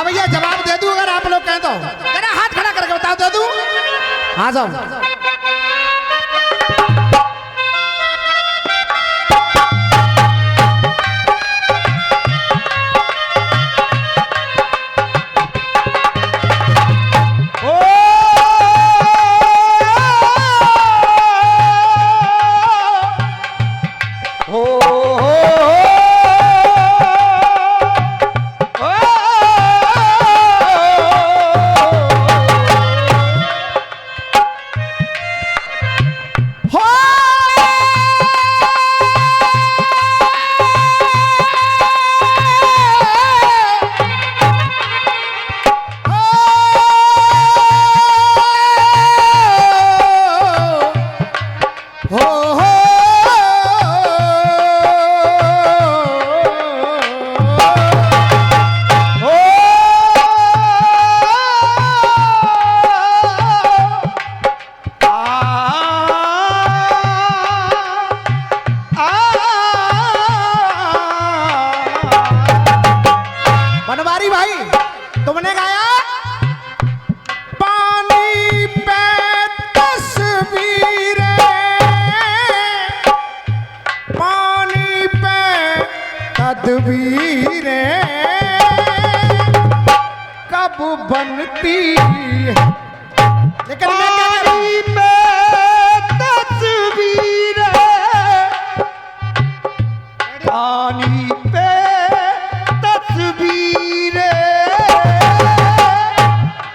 भैया जवाब दे दूं अगर आप लोग कहें तो। जरा हाथ खड़ा करके बताओ, दे दूं? हाँ जाओ। तस्वीरें कब बनती है, लेकिन पानी में तस्वीरें, पानी पे तस्वीरें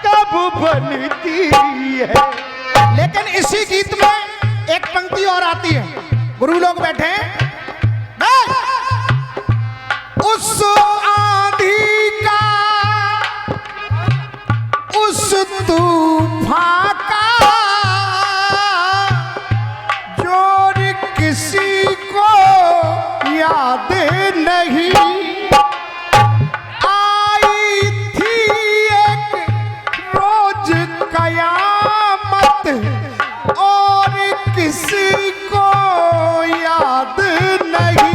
कब बनती है। लेकिन इसी गीत में एक पंक्ति और आती है, गुरु लोग बैठे हैं, उस आंधी का, उस तूफान का जोर किसी को याद नहीं, आई थी एक रोज कयामत और किसी को याद नहीं,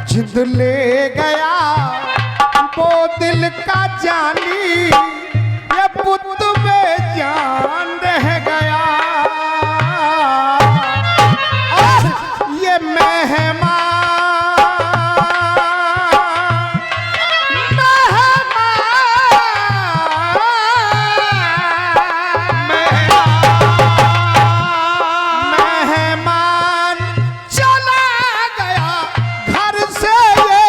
जिद ले गया वो दिल का जानी, ये पुत में जान रह गया, और ये मेहमान चला गया घर से, ये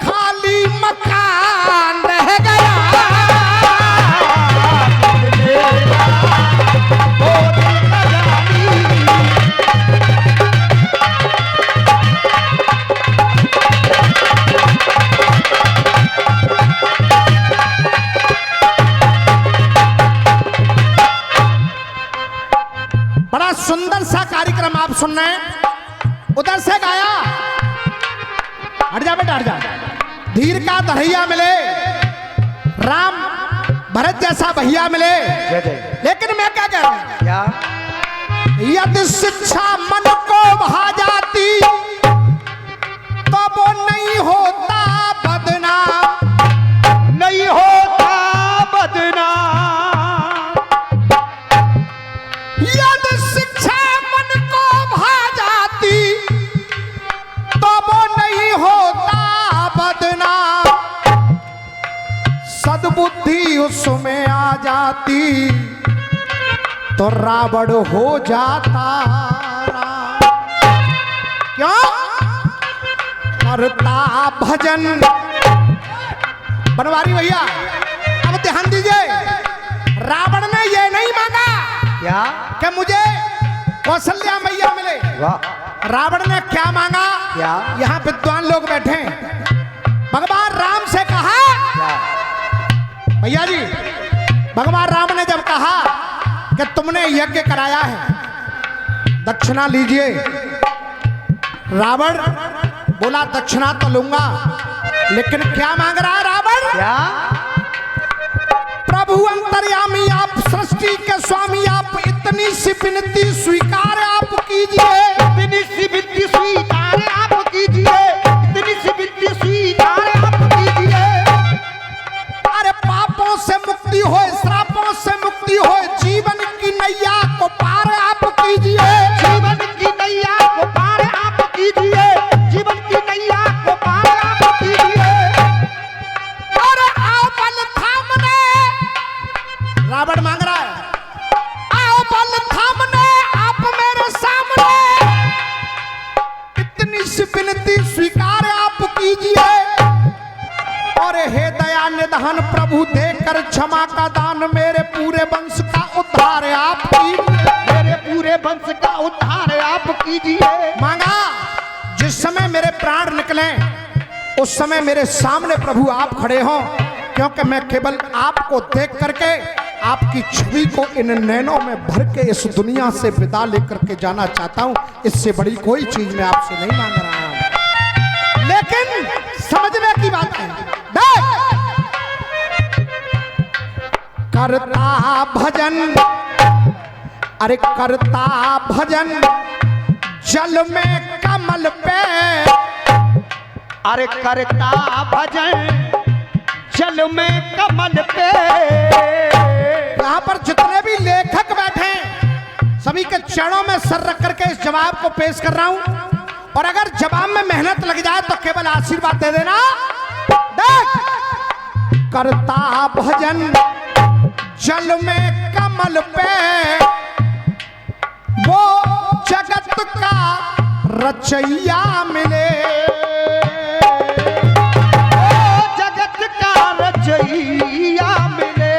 खाली मकान रह गया। बड़ा सुंदर सा कार्यक्रम आप सुन रहे हैं। उधर से गाया, हट जा बेटा हट जा, धीर का दरहिया मिले, राम भरत जैसा भैया मिले, लेकिन मैं क्या कह रहा हूं, क्या यदि शिक्षा मन को भा जाती तो वो नहीं होता बदनाम, नहीं होता बदनाम, यदि शिक्षा मन को भा जाती तो वो नहीं होता बदनाम, सद्बुद्धि उसमें आ जाती तो रावण हो जाता राम। क्यों करता भजन, बनवारी भैया अब ध्यान दीजिए, रावण ने ये नहीं मांगा क्या कि मुझे कौशल्या मैया मिले, रावण ने क्या मांगा क्या? यहाँ विद्वान लोग बैठे हैं। भगवान राम से कहा, भैया जी, भगवान राम ने जब कहा कि तुमने यज्ञ कराया है, दक्षिणा लीजिए, रावण बोला दक्षिणा तो लूंगा, लेकिन क्या मांग रहा है रावण? क्या? प्रभु अंतर्यामी आप, सृष्टि के स्वामी आप, इतनी सी विनती स्वीकार आप कीजिए। इतनी सी विनती स्वीकार आप कीजिए, इतनी सी विनती स्वीकार आप कीजिए। अरे पापों से मुक्ति हो, श्रापों से मुक्ति हो, जीवन की नैया को पार आप कीजिए। जीवन की नैया को पार आप कीजिए, जीवन की नैया को पार आप कीजिए। और आओ बल थामने, रावण मांग रहा है, आओ बल थामने आप मेरे सामने, इतनी सी विनती स्वीकार आप कीजिए। और हे दया निधान प्रभु देकर क्षमा का दान, मेरे पूरे वंश का उद्धार आप कीजिए। मेरे पूरे वंश का उद्धार आप कीजिए। मांगा, जिस समय मेरे प्राण निकले उस समय मेरे सामने प्रभु आप खड़े हों, क्योंकि मैं केवल आपको देख करके आपकी छवि को इन नैनों में भर के इस दुनिया से विदा लेकर के जाना चाहता हूं। इससे बड़ी कोई चीज मैं आपसे नहीं मांग रहा हूं, लेकिन समझने की बात है, करता भजन, अरे करता भजन जल में कमल पे, अरे करता भजन जल में कमल पे। यहाँ पर जितने भी लेखक बैठे हैं सभी के चरणों में सर रख करके इस जवाब को पेश कर रहा हूं, और अगर जवाब में मेहनत लग जाए तो केवल आशीर्वाद दे देना। देख, करता भजन जल में कमल पे, वो जगत का रचैया मिले। ओ जगत का रचैया मिले।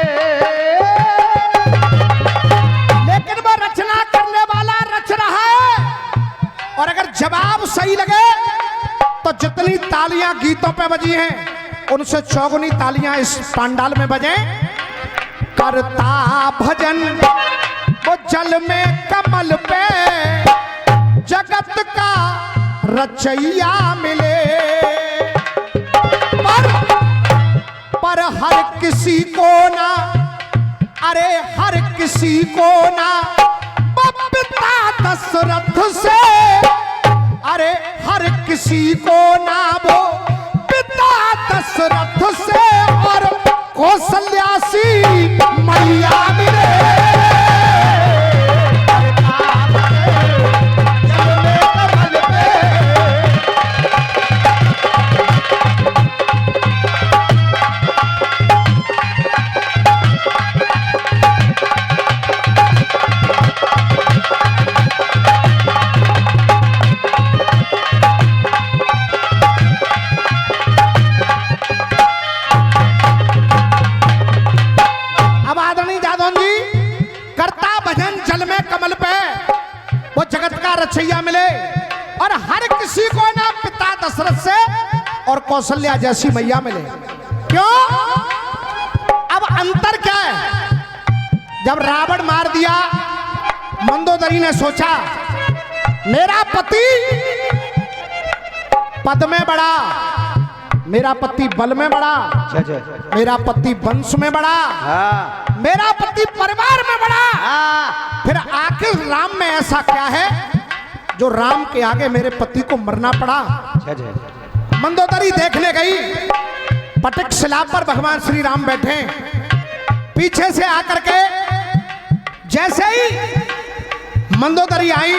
लेकिन वो रचना करने वाला रच रहा है, और अगर जवाब सही लगे तो जितनी तालियां गीतों पे बजी हैं उनसे चौगुनी तालियां इस पंडाल में बजे। करता भजन वो जल में कमल पे, जगत का रचैया मिले। पर हर किसी को ना, अरे हर किसी को ना पिता दशरथ से, अरे हर किसी को ना वो पिता दशरथ से, और कौशल्या सी मैया मिले। रचैया मिले, और हर किसी को ना पिता दशरथ से और कौशल्या जैसी मैया मिले। क्यों? अब अंतर क्या है? जब रावण मार दिया, मंदोदरी ने सोचा मेरा पति पद में बड़ा, मेरा पति बल में बड़ा, मेरा पति वंश में बड़ा, मेरा पति परिवार में बड़ा, फिर आखिर राम में ऐसा क्या है जो राम के आगे मेरे पति को मरना पड़ा। मंदोदरी देखने गई, पटक शिला पर भगवान श्री राम बैठे, पीछे से आकर के जैसे ही मंदोदरी आई,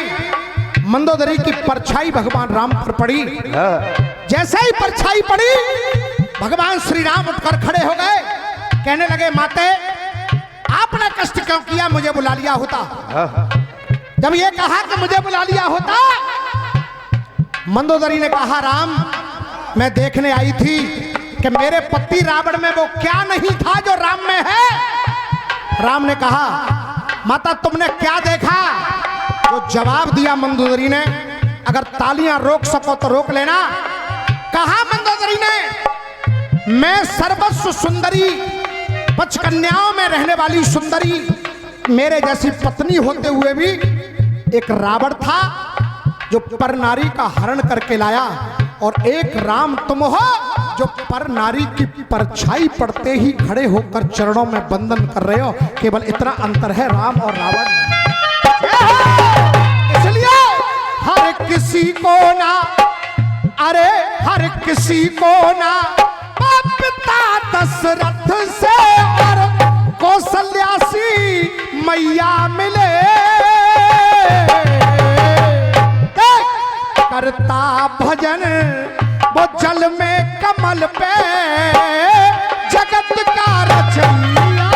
मंदोदरी की परछाई भगवान राम पर पड़ी। जैसे ही परछाई पड़ी, भगवान श्री राम उठकर खड़े हो गए, कहने लगे माते आपने कष्ट क्यों किया, मुझे बुला लिया होता। जब ये कहा कि मुझे बुला लिया होता, मंदोदरी ने कहा राम मैं देखने आई थी कि मेरे पति रावण में वो क्या नहीं था जो राम में है। राम ने कहा माता तुमने क्या देखा? तो जवाब दिया मंदोदरी ने अगर तालियां रोक सको तो रोक लेना। कहा मंदोदरी ने, मैं सर्वस्व सुंदरी, पचकन्याओं में रहने वाली सुंदरी, मेरे जैसी पत्नी होते हुए भी एक रावण था जो पर नारी का हरण करके लाया, और एक राम तुम हो जो पर नारी की परछाई पड़ते ही खड़े होकर चरणों में वंदन कर रहे हो। केवल इतना अंतर है राम और रावण। इसलिए हर किसी को ना, अरे हर किसी को ना पिता दशरथ से और कौशल्या सी मैया मिले, करता भजन वो जल में कमल पे जगत का रचैया।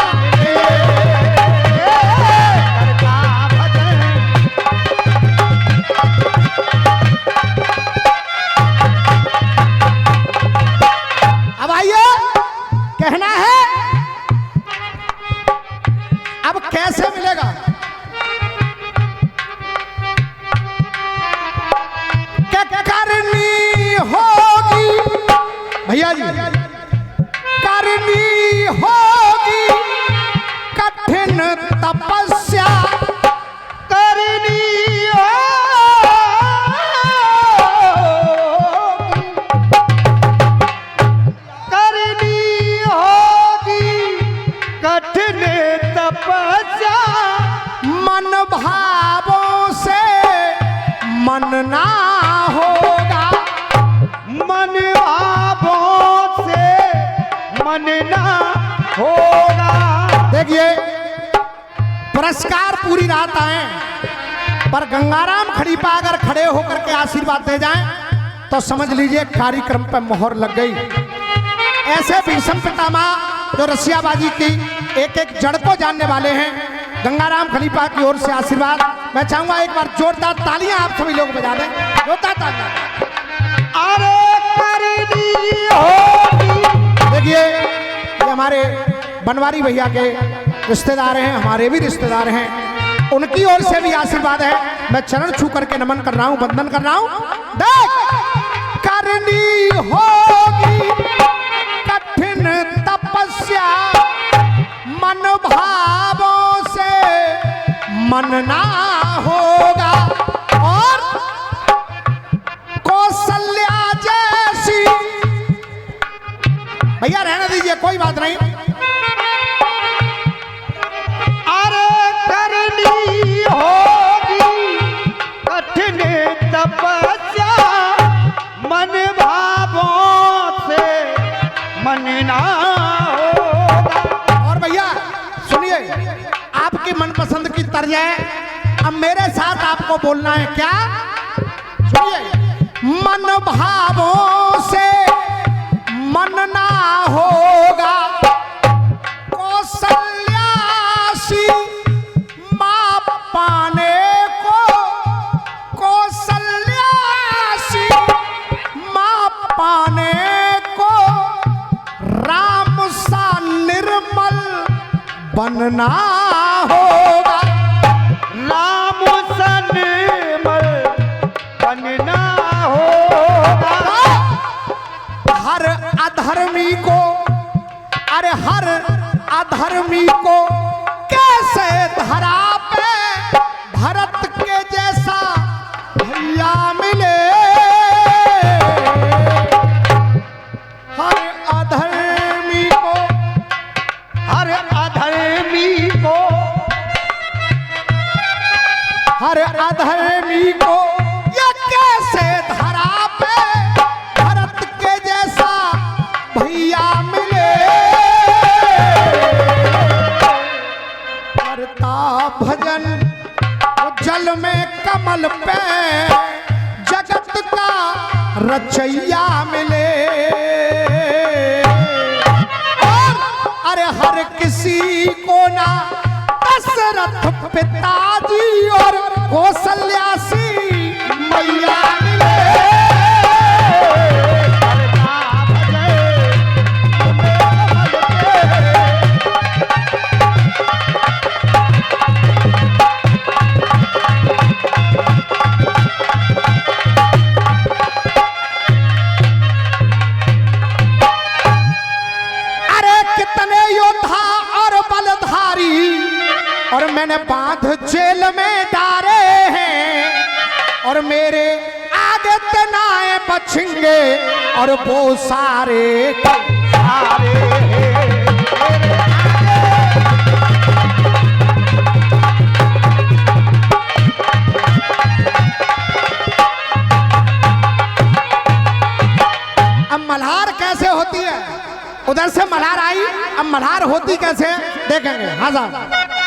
अब आइए, कहना है अब कैसे मिलेगा। करनी होगी भैया जी, करनी होगी कठिन तपस्या, करनी होगी कठिन तपस्या, मन भावों से मन ना होगा, मन भावों से मन ना होगा। देखिए पुरस्कार पूरी रात आए, पर गंगाराम खड़ीपा अगर खड़े होकर के आशीर्वाद दे जाएं तो समझ लीजिए कार्यक्रम पर मोहर लग गई। ऐसे भीषम पितामह जो रसियाबाजी की एक एक जड़ को जानने वाले हैं, गंगाराम खलीफा की ओर से आशीर्वाद। मैं चाहूंगा एक बार जोरदार तालियां आप सभी लोग बजा दें, जोरदार तालियां। अरे करनी होगी। देखिए ये हमारे बनवारी भैया के रिश्तेदार हैं, हमारे भी रिश्तेदार हैं, उनकी ओर से भी आशीर्वाद है। मैं चरण छू करके नमन कर रहा हूं, वंदन कर रहा हूं। देख करनी होगी कठिन तपस्या, मन भावों से मन ना होगा, और कौशल्या जैसी, भैया रहने दीजिए कोई बात नहीं। अरे करनी होगी कठिन तपस्या, मन भावों से मन ना होगा। और भैया सुनिए, आपकी मनपसंद की तर्ज है, अब मेरे साथ आपको बोलना है क्या, सुनिए। मन भावों से मन ना होगा, कौशल्या सी मां पाने को, कौशल्या सी मां पाने को, राम सा निर्मल बनना होगा, राम सन मल बनना होगा। हर अधर्मी को, अरे हर अधर्मी को कैसे धरा पे भरत के जैसा भैया मिले, हर अधर्मी को, हर अधर्मी को, हर अधर्मी को ये कैसे धरा पे भरत के जैसा भैया मिले, करता भजन जल में कमल पे जगत का रचैया मिले, और अरे हर किसी को ना दशरथ पिताजी और कौशल्या सी मैया मिले, मैंने बांध जेल में डारे हैं और मेरे आगे तनाए बचेंगे और वो सारे सारे तेरे अब मल्हार कैसे होती है, उधर से मल्हार आई, अब मल्हार होती कैसे है देखेंगे। हाँ साहब